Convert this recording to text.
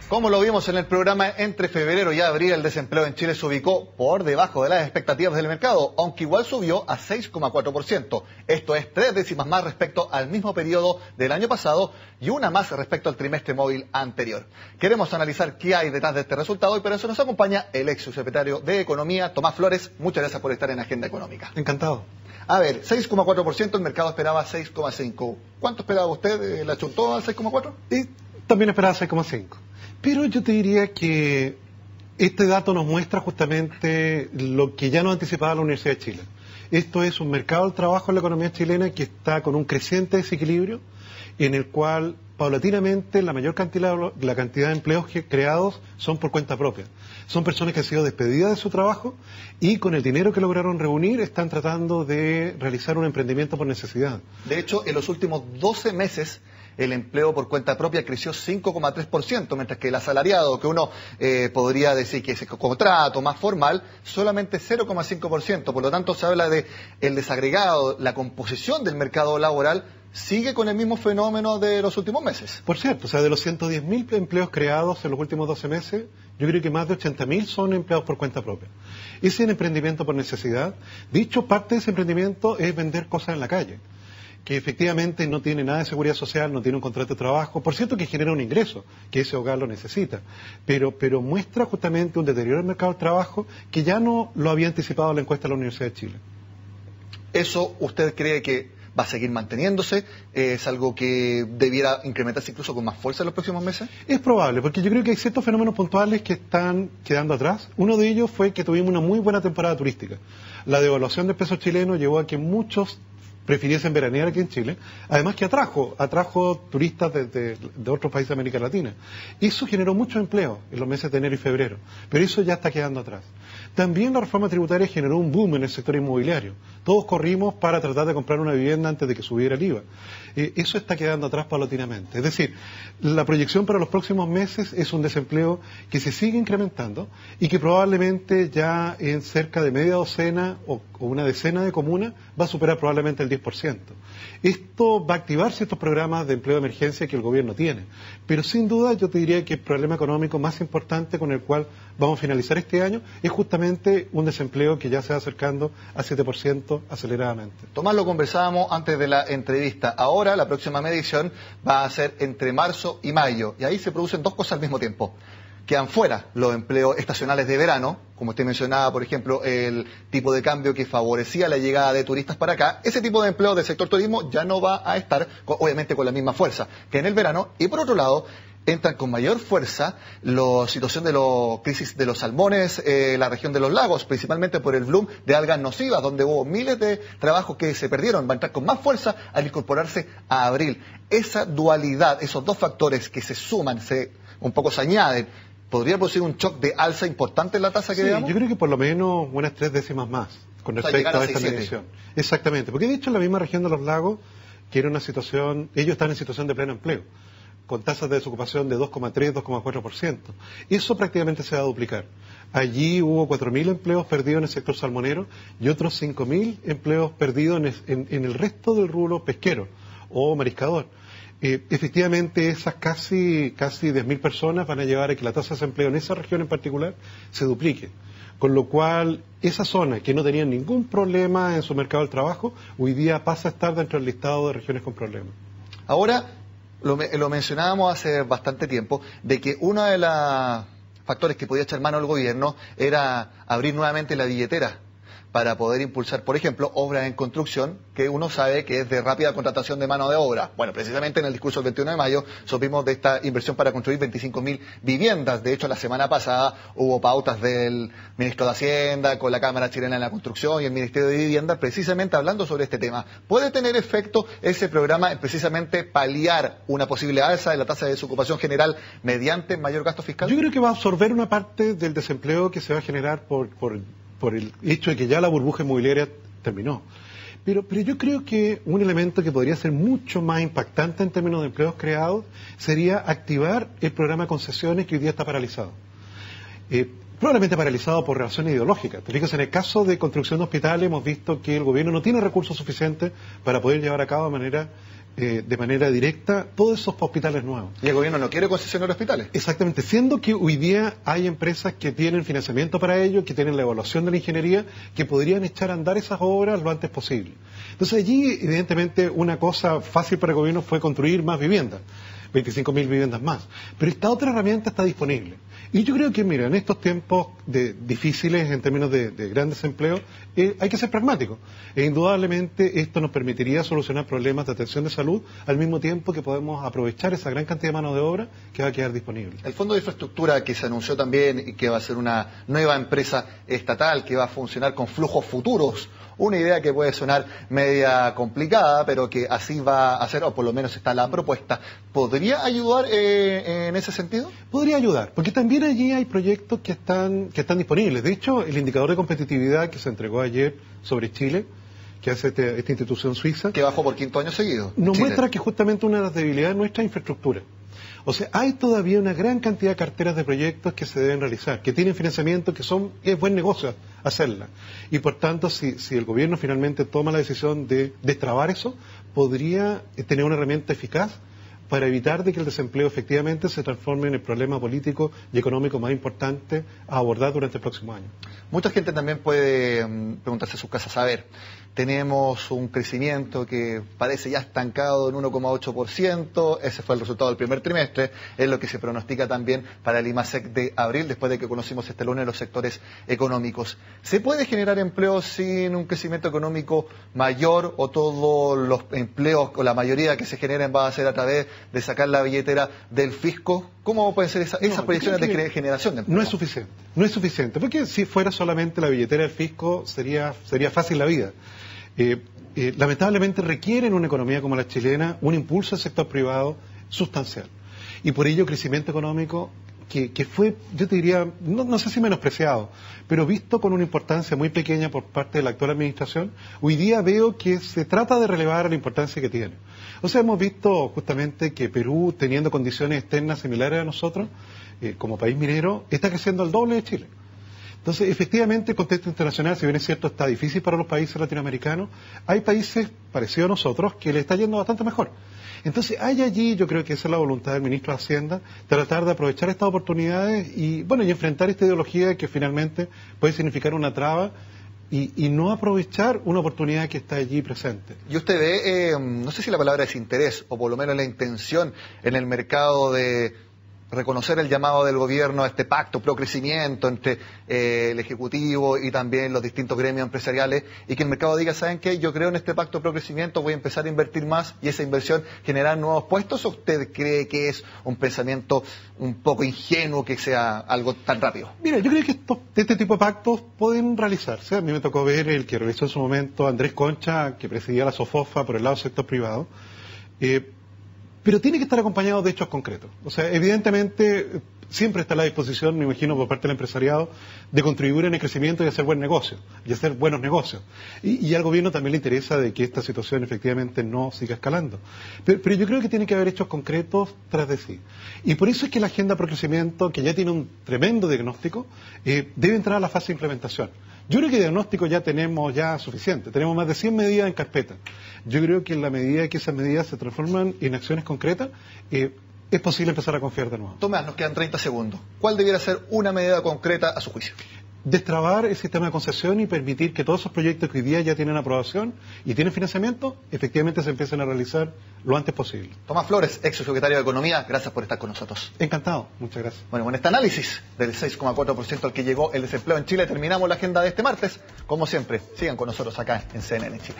Como lo vimos en el programa, entre febrero y abril el desempleo en Chile se ubicó por debajo de las expectativas del mercado, aunque igual subió a 6,4%. Esto es 3 décimas más respecto al mismo periodo del año pasado y una más respecto al trimestre móvil anterior. Queremos analizar qué hay detrás de este resultado y para eso nos acompaña el ex subsecretario de Economía, Tomás Flores. Muchas gracias por estar en Agenda Económica. Encantado. A ver, 6,4%, el mercado esperaba 6,5%. ¿Cuánto esperaba usted? ¿La chuntó al 6,4%? Y también esperaba 6,5%. Pero yo te diría que este dato nos muestra justamente lo que ya nos anticipaba la Universidad de Chile. Esto es un mercado del trabajo en la economía chilena que está con un creciente desequilibrio, en el cual paulatinamente la cantidad de empleos creados son por cuenta propia. Son personas que han sido despedidas de su trabajo y con el dinero que lograron reunir están tratando de realizar un emprendimiento por necesidad. De hecho, en los últimos 12 meses el empleo por cuenta propia creció 5,3%, mientras que el asalariado, que uno podría decir que es el contrato más formal, solamente 0,5%. Por lo tanto, se habla de el desagregado, la composición del mercado laboral sigue con el mismo fenómeno de los últimos meses. Por cierto, o sea, de los 110.000 empleos creados en los últimos 12 meses, yo creo que más de 80.000 son empleados por cuenta propia. Ese es el emprendimiento por necesidad. Dicho, parte de ese emprendimiento es vender cosas en la calle, que efectivamente no tiene nada de seguridad social, no tiene un contrato de trabajo, por cierto que genera un ingreso, que ese hogar lo necesita, pero muestra justamente un deterioro del mercado del trabajo que ya no lo había anticipado la encuesta de la Universidad de Chile. ¿Eso usted cree que va a seguir manteniéndose? ¿Es algo que debiera incrementarse incluso con más fuerza en los próximos meses? Es probable, porque yo creo que hay ciertos fenómenos puntuales que están quedando atrás. Uno de ellos fue que tuvimos una muy buena temporada turística. La devaluación del peso chileno llevó a que muchos prefiriesen veranear aquí en Chile, además que atrajo turistas de otros países de América Latina. Eso generó mucho empleo en los meses de enero y febrero, pero eso ya está quedando atrás. También la reforma tributaria generó un boom en el sector inmobiliario. Todos corrimos para tratar de comprar una vivienda antes de que subiera el IVA. Eso está quedando atrás paulatinamente. Es decir, la proyección para los próximos meses es un desempleo que se sigue incrementando y que probablemente ya en cerca de media docena o una decena de comunas va a superar probablemente el 10%. Esto va a activar ciertos programas de empleo de emergencia que el gobierno tiene. Pero sin duda yo te diría que el problema económico más importante con el cual vamos a finalizar este año es justamente un desempleo que ya se va acercando al 7% aceleradamente. Tomás, lo conversábamos antes de la entrevista. Ahora la próxima medición va a ser entre marzo y mayo. Y ahí se producen dos cosas al mismo tiempo. Quedan fuera los empleos estacionales de verano, como usted mencionaba, por ejemplo, el tipo de cambio que favorecía la llegada de turistas para acá. Ese tipo de empleo del sector turismo ya no va a estar, obviamente, con la misma fuerza que en el verano. Y por otro lado, entran con mayor fuerza la situación de la crisis de los salmones, la región de los lagos, principalmente por el bloom de algas nocivas, donde hubo miles de trabajos que se perdieron. Va a entrar con más fuerza al incorporarse a abril. Esa dualidad, esos dos factores que se suman, un poco se añaden, ¿podría producir un shock de alza importante en la tasa que veamos? Yo creo que por lo menos unas 3 décimas más con respecto a esta medición. Exactamente, porque de hecho en la misma región de los lagos, que era una situación, ellos están en situación de pleno empleo, con tasas de desocupación de 2,3, 2,4%. Eso prácticamente se va a duplicar. Allí hubo 4.000 empleos perdidos en el sector salmonero y otros 5.000 empleos perdidos en el resto del rubro pesquero o mariscador. Efectivamente, esas casi 10.000 personas van a llevar a que la tasa de desempleo en esa región en particular se duplique. Con lo cual, esa zona que no tenía ningún problema en su mercado del trabajo, hoy día pasa a estar dentro del listado de regiones con problemas. Ahora, lo mencionábamos hace bastante tiempo, de que uno de los factores que podía echar mano al gobierno era abrir nuevamente la billetera para poder impulsar, por ejemplo, obras en construcción, que uno sabe que es de rápida contratación de mano de obra. Bueno, precisamente en el discurso del 21 de mayo supimos de esta inversión para construir 25.000 viviendas. De hecho, la semana pasada hubo pautas del ministro de Hacienda con la Cámara Chilena de la Construcción y el Ministerio de Vivienda precisamente hablando sobre este tema. ¿Puede tener efecto ese programa en precisamente paliar una posible alza de la tasa de desocupación general mediante mayor gasto fiscal? Yo creo que va a absorber una parte del desempleo que se va a generar por el hecho de que ya la burbuja inmobiliaria terminó. Pero yo creo que un elemento que podría ser mucho más impactante en términos de empleos creados sería activar el programa de concesiones que hoy día está paralizado. Probablemente paralizado por razones ideológicas. Te fijas, en el caso de construcción de hospitales hemos visto que el gobierno no tiene recursos suficientes para poder llevar a cabo de manera de manera directa todos esos hospitales nuevos. Y el gobierno no quiere concesionar hospitales. Exactamente, siendo que hoy día hay empresas que tienen financiamiento para ello, que tienen la evaluación de la ingeniería, que podrían echar a andar esas obras lo antes posible. Entonces allí, evidentemente, una cosa fácil para el gobierno fue construir más viviendas, 25.000 viviendas más. Pero esta otra herramienta está disponible. Y yo creo que, mira, en estos tiempos difíciles en términos de gran desempleo, hay que ser pragmático. E indudablemente esto nos permitiría solucionar problemas de atención de salud al mismo tiempo que podemos aprovechar esa gran cantidad de mano de obra que va a quedar disponible. El Fondo de Infraestructura que se anunció también y que va a ser una nueva empresa estatal que va a funcionar con flujos futuros. Una idea que puede sonar media complicada, pero que así va a ser, o por lo menos está la propuesta. ¿Podría ayudar en ese sentido? Podría ayudar, porque también allí hay proyectos que están disponibles. De hecho, el indicador de competitividad que se entregó ayer sobre Chile, que hace esta institución suiza, que bajó por 5º año seguido. Nos muestra que justamente una de las debilidades de nuestra infraestructura. O sea, hay todavía una gran cantidad de carteras de proyectos que se deben realizar, que tienen financiamiento, que es buen negocio hacerla. Y por tanto, si el gobierno finalmente toma la decisión de destrabar eso, podría tener una herramienta eficaz para evitar de que el desempleo efectivamente se transforme en el problema político y económico más importante a abordar durante el próximo año. Mucha gente también puede preguntarse en sus casas, a ver, tenemos un crecimiento que parece ya estancado en 1,8%, ese fue el resultado del primer trimestre, es lo que se pronostica también para el IMASEC de abril, después de que conocimos este lunes los sectores económicos. ¿Se puede generar empleo sin un crecimiento económico mayor o todos los empleos o la mayoría que se generen va a ser a través de sacar la billetera del fisco? ¿Cómo pueden ser esas proyecciones de generación de empleo? No es suficiente, porque si fuera solamente la billetera del fisco sería fácil la vida. Lamentablemente requiere en una economía como la chilena un impulso del sector privado sustancial. Y por ello crecimiento económico que fue, yo te diría, no sé si menospreciado, pero visto con una importancia muy pequeña por parte de la actual administración, hoy día veo que se trata de relevar la importancia que tiene. O sea, hemos visto justamente que Perú, teniendo condiciones externas similares a nosotros, como país minero, está creciendo al doble de Chile. Entonces, efectivamente, el contexto internacional, si bien es cierto, está difícil para los países latinoamericanos, hay países parecidos a nosotros que le está yendo bastante mejor. Entonces, hay allí, yo creo que esa es la voluntad del ministro de Hacienda, tratar de aprovechar estas oportunidades y enfrentar esta ideología que finalmente puede significar una traba y no aprovechar una oportunidad que está allí presente. Y usted ve, no sé si la palabra es interés, o por lo menos la intención en el mercado de reconocer el llamado del gobierno a este pacto pro crecimiento entre el Ejecutivo y también los distintos gremios empresariales, y que el mercado diga, ¿saben qué? Yo creo en este pacto pro crecimiento, voy a empezar a invertir más y esa inversión generar nuevos puestos. ¿O usted cree que es un pensamiento un poco ingenuo que sea algo tan rápido? Mira, yo creo que este tipo de pactos pueden realizarse. A mí me tocó ver el que realizó en su momento Andrés Concha, que presidía la SOFOFA por el lado del sector privado. Pero tiene que estar acompañado de hechos concretos. O sea, evidentemente siempre está a la disposición, me imagino, por parte del empresariado, de contribuir en el crecimiento y hacer buen negocio, y hacer buenos negocios. Y al gobierno también le interesa de que esta situación efectivamente no siga escalando. Pero yo creo que tiene que haber hechos concretos tras de sí. Y por eso es que la Agenda Pro Crecimiento, que ya tiene un tremendo diagnóstico, debe entrar a la fase de implementación. Yo creo que diagnóstico ya tenemos suficiente, tenemos más de 100 medidas en carpeta. Yo creo que en la medida que esas medidas se transforman en acciones concretas, es posible empezar a confiar de nuevo. Tomás, nos quedan 30 segundos. ¿Cuál debiera ser una medida concreta a su juicio? Destrabar el sistema de concesión y permitir que todos esos proyectos que hoy día ya tienen aprobación y tienen financiamiento, efectivamente se empiecen a realizar lo antes posible. Tomás Flores, ex secretario de Economía, gracias por estar con nosotros. Encantado, muchas gracias. Bueno, con este análisis del 6,4% al que llegó el desempleo en Chile, terminamos la agenda de este martes. Como siempre, sigan con nosotros acá en CNN Chile.